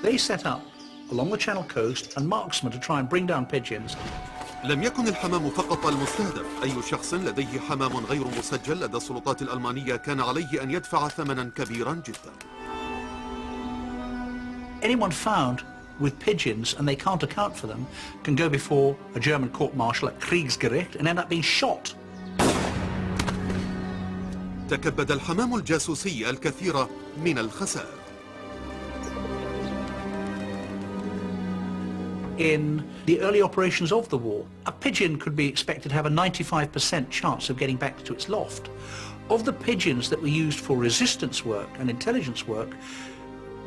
They set up along the Channel coast and marksmen to try and bring down pigeons. لم يكن الحمام فقط المستهدف، أي شخص لديه حمام غير مسجل لدى السلطات الألمانية كان عليه أن يدفع ثمنا كبيرا جدا. Anyone found with pigeons and they can't account for them can go before a German court-martial at Kriegsgericht and end up being shot. تكبد الحمام الجاسوسي الكثير من الخسائر. In the early operations of the war, a pigeon could be expected to have a 95% chance of getting back to its loft. Of the pigeons that were used for resistance work and intelligence work,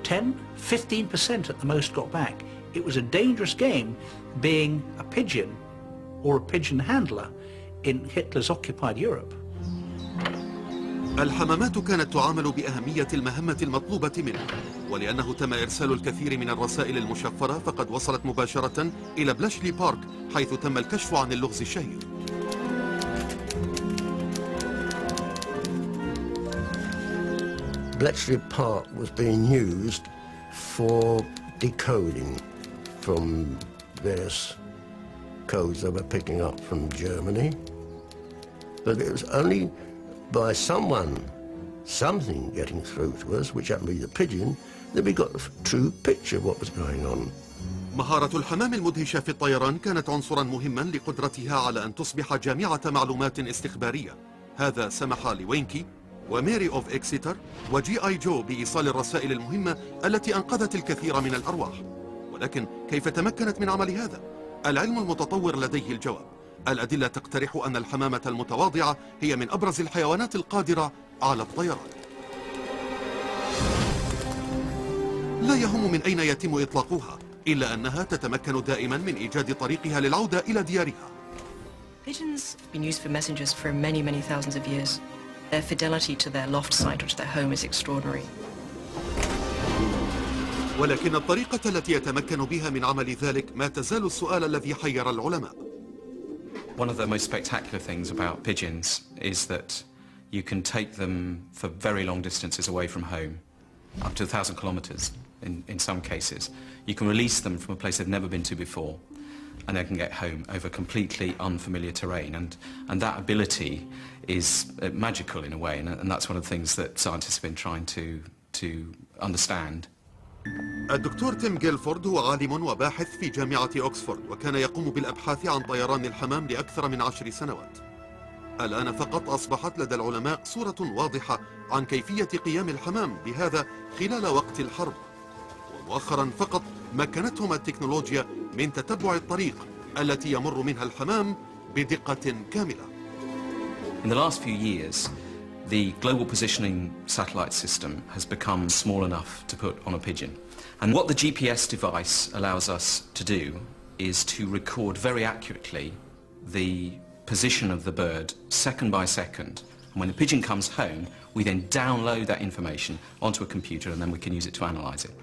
10–15% at the most got back. It was a dangerous game being a pigeon or a pigeon handler in Hitler's occupied Europe. الحمامات كانت تعامل بأهمية المهمة المطلوبة منها، ولأنه تم إرسال الكثير من الرسائل المشفرة فقد وصلت مباشرة إلى بلاشلي بارك حيث تم الكشف عن اللغز الشهير. Bletchley Park was being used for decoding from various codes they were picking up from Germany. But it was only by something getting through to us, which happened to be the pigeon, that we got a true picture of what was going on. مهارة الحمام المدهشة في الطيران كانت عنصرا مهما لقدرتها على أن تصبح جامعة معلومات استخبارية. هذا سمح لوينكي وميري أوف إكسيتر وجي آي جو بإيصال الرسائل المهمة التي أنقذت الكثير من الأرواح. ولكن كيف تمكنت من عمل هذا؟ العلم المتطور لديه الجواب. الأدلة تقترح أن الحمامة المتواضعة هي من أبرز الحيوانات القادرة على الطيران. لا يهم من أين يتم إطلاقها، إلا أنها تتمكن دائما من إيجاد طريقها للعودة إلى ديارها. Pigeons have been used for messengers for many thousands of years. Their fidelity to their loft site or to their home is extraordinary. ولكن الطريقة التي يتمكن بها من عمل ذلك ما تزال السؤال الذي حير العلماء. One of the most spectacular things about pigeons is that you can take them for very long distances away from home, up to 1,000 kilometers in some cases. You can release them from a place they've never been to before, and they can get home over completely unfamiliar terrain. And that ability is magical in a way, and that's one of the things that scientists have been trying to understand. الدكتور تيم جيلفورد هو عالم وباحث في جامعة أكسفورد، وكان يقوم بالأبحاث عن طيران الحمام لأكثر من 10 سنوات. الآن فقط أصبحت لدى العلماء صورة واضحة عن كيفية قيام الحمام بهذا خلال وقت الحرب. ومؤخرا فقط مكنتهم التكنولوجيا من تتبع الطريق التي يمر منها الحمام بدقة كاملة. In the last few years, the global positioning satellite system has become small enough to put on a pigeon. And what the GPS device allows us to do is to record very accurately the position of the bird second by second. And when the pigeon comes home, we then download that information onto a computer and then we can use it to analyze it.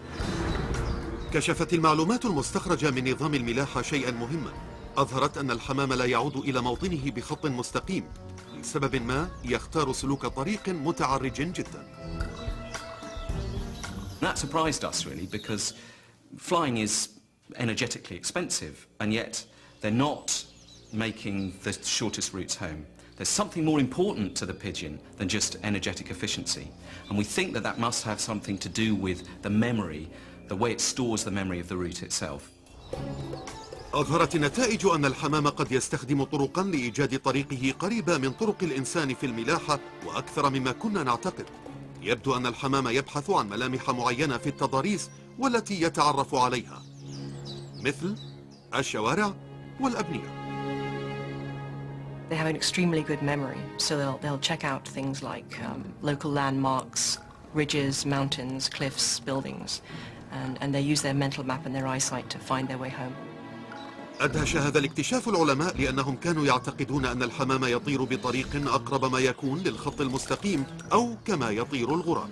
كشفت المعلومات المستخرجة من نظام الملاحة شيئا مهما. أظهرت أن الحمام لا يعود إلى موطنه بخط مستقيم. لسبب ما يختار سلوك طريق متعرج جدا. That surprised us really, because flying is energetically expensive and yet they're not making the shortest routes home. There's something more important to the pigeon than just energetic efficiency, and we think that that must have something to do with the memory, the way it stores the memory of the route itself. أظهرت النتائج أن الحمام قد يستخدم طرقا لإيجاد طريقه قريبة من طرق الإنسان في الملاحة وأكثر مما كنا نعتقد. يبدو أن الحمام يبحث عن ملامح معينة في التضاريس والتي يتعرف عليها، مثل الشوارع والأبنية. They have an extremely good memory, so they'll check out things like local landmarks, ridges, mountains, cliffs, buildings, and they use their mental map and their eyesight to find their way home. أدهش هذا الاكتشاف العلماء لأنهم كانوا يعتقدون أن الحمام يطير بطريق أقرب ما يكون للخط المستقيم أو كما يطير الغراب.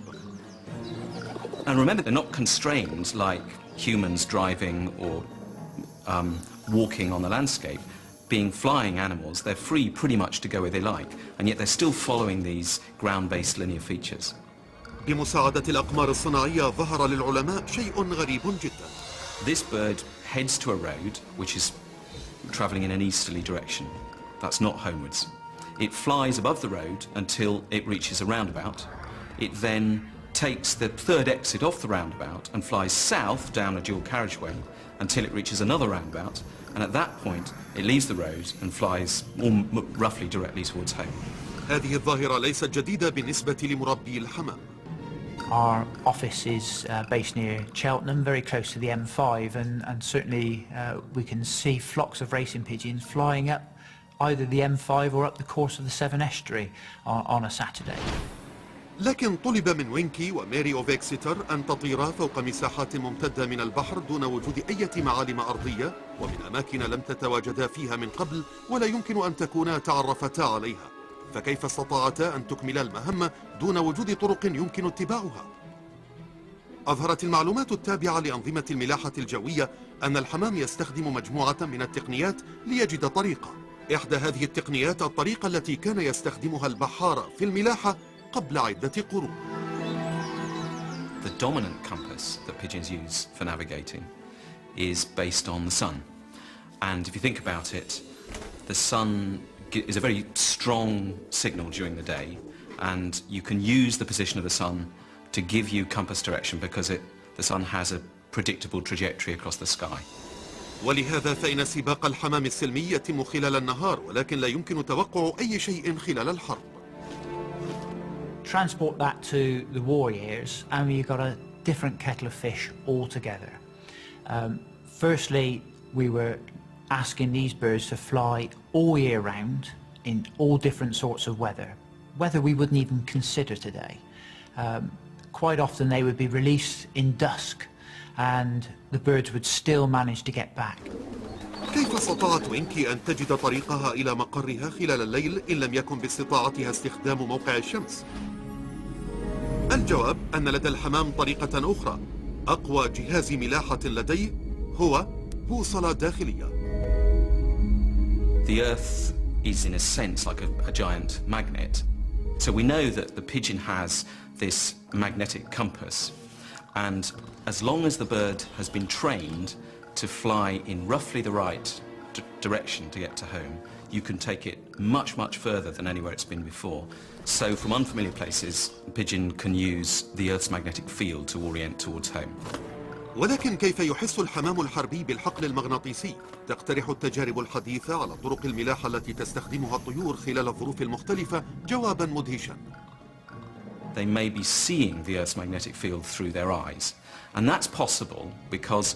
And remember, they're not constrained like humans driving or walking on the landscape. Being flying animals, they're free pretty much to go where they like, and yet they're still following these ground-based linear features. بمساعدة الأقمار الصناعية ظهر للعلماء شيء غريب جدا. This bird heads to a road which is travelling in an easterly direction. That's not homewards. It flies above the road until it reaches a roundabout. It then takes the third exit off the roundabout and flies south down a dual carriageway until it reaches another roundabout, and at that point it leaves the road and flies roughly directly towards home. هذه الظاهرة ليست جديدة بالنسبة لمربي الحمام. Our office is based near Cheltenham, very close to the M5, and certainly we can see flocks of racing pigeons flying up either the M5 or up the course of the Severn Estuary on a Saturday. لكن طلب من وينكي وماري أوف إكسيتر أن تطيرا فوق مساحات ممتدة من البحر دون وجود أي معالم أرضية ومن أماكن لم تتواجدا فيها من قبل ولا يمكن أن تكونا تعرفتا عليها. فكيف استطاعتا أن تكملا المهمة دون وجود طرق يمكن اتباعها؟ أظهرت المعلومات التابعة لأنظمة الملاحة الجوية أن الحمام يستخدم مجموعة من التقنيات ليجد طريقة. إحدى هذه التقنيات الطريقة التي كان يستخدمها البحارة في الملاحة قبل عدة قرون. The dominant compass that pigeons use for navigating is based on the sun. And if you think about it, the sun is a very strong signal during the day, and you can use the position of the sun to give you compass direction because the sun has a predictable trajectory across the sky. ولهذا فإن سباق الحمام السلمي يتم خلال النهار ولكن لا يمكن توقع أي شيء خلال الحرب. Transport that to the war years and you've got a different kettle of fish altogether. Firstly, we were asking these birds to fly all year round in all different sorts of weather we wouldn't even consider today. Quite often they would be released in dusk and the birds would still manage to get back. كيف استطاعت وينكي أن تجد طريقها إلى مقرها خلال الليل إن لم يكن باستطاعتها استخدام موقع الشمس؟ الجواب أن لدى الحمام طريقة أخرى. أقوى جهاز ملاحة لديه هو بوصلة داخلية. The Earth is in a sense like a giant magnet. So we know that the pigeon has this magnetic compass, and as long as the bird has been trained to fly in roughly the right direction to get to home, you can take it much, much further than anywhere it's been before. So from unfamiliar places, the pigeon can use the Earth's magnetic field to orient towards home. ولكن كيف يحس الحمام الحربي بالحقل المغناطيسي؟ تقترح التجارب الحديثة على طرق الملاحة التي تستخدمها الطيور خلال الظروف المختلفة جوابا مدهشا. They may be seeing the Earth's magnetic field through their eyes. And that's possible because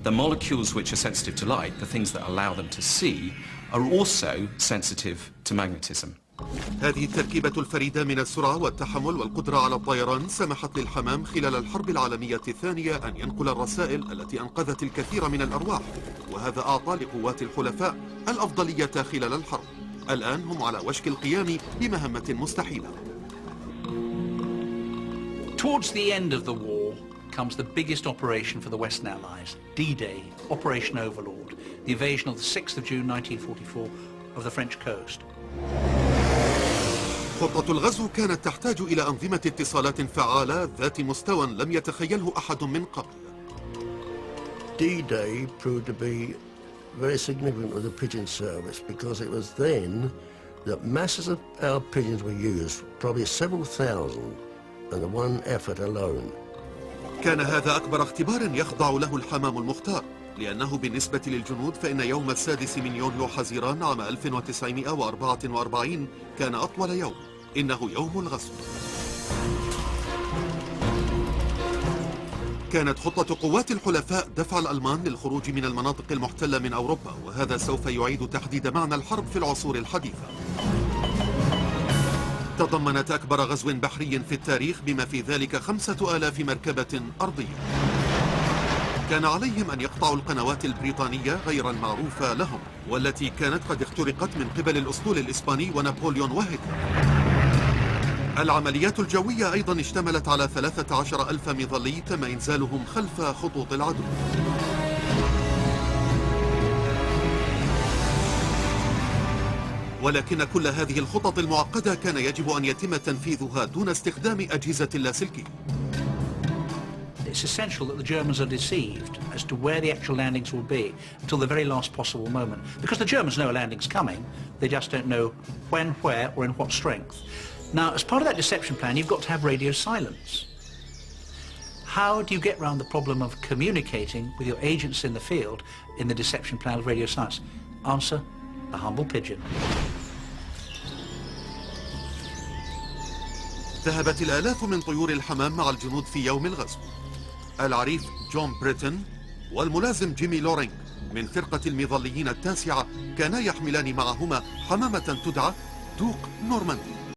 the molecules which are sensitive to light, the things that allow them to see, are also sensitive to magnetism. هذه التركيبة الفريدة من السرعة والتحمل والقدرة على الطيران سمحت للحمام خلال الحرب العالمية الثانية أن ينقل الرسائل التي أنقذت الكثير من الأرواح، وهذا أعطى لقوات الحلفاء الأفضلية خلال الحرب. الآن هم على وشك القيام بمهمة مستحيلة. Towards the end of the war comes the biggest operation for the Western Allies, D-Day, Operation Overlord, the invasion of the 6th of June 1944 of the French coast. خطة الغزو كانت تحتاج إلى أنظمة اتصالات فعالة ذات مستوى لم يتخيله أحد من قبل. D-Day proved to be very significant with the pigeon service because it was then that masses of our pigeons were used, probably several thousand, in the one effort alone. كان هذا أكبر اختبار يخضع له الحمام المختار، لأنه بالنسبة للجنود فإن يوم 6 من يوليو حزيران عام 1944 كان أطول يوم، إنه يوم الغزو. كانت خطة قوات الحلفاء دفع الألمان للخروج من المناطق المحتلة من أوروبا، وهذا سوف يعيد تحديد معنى الحرب في العصور الحديثة. تضمنت أكبر غزو بحري في التاريخ بما في ذلك 5000 مركبة أرضية. كان عليهم أن يقطعوا القنوات البريطانية غير المعروفة لهم، والتي كانت قد اخترقت من قبل الأسطول الإسباني ونابليون وهتلر. العمليات الجوية أيضا اشتملت على 13,000 مظلي تم إنزالهم خلف خطوط العدو. ولكن كل هذه الخطط المعقدة كان يجب أن يتم تنفيذها دون استخدام أجهزة اللاسلكي. It's essential that the Germans are deceived as to where the actual landings will be until the very last possible moment. Because the Germans know a landing's coming, they just don't know when, where, or in what strength. Now, as part of that deception plan, you've got to have radio silence. How do you get around the problem of communicating with your agents in the field in the deception plan of radio silence? Answer, the humble pigeon. ذهبت الآلاف من طيور الحمام مع الجنود في يوم الغزو. العريف جون بريتن والملازم جيمي لورينغ من فرقة المظليين التاسعة كانا يحملان معهما حمامة تدعى دوق نورماندي.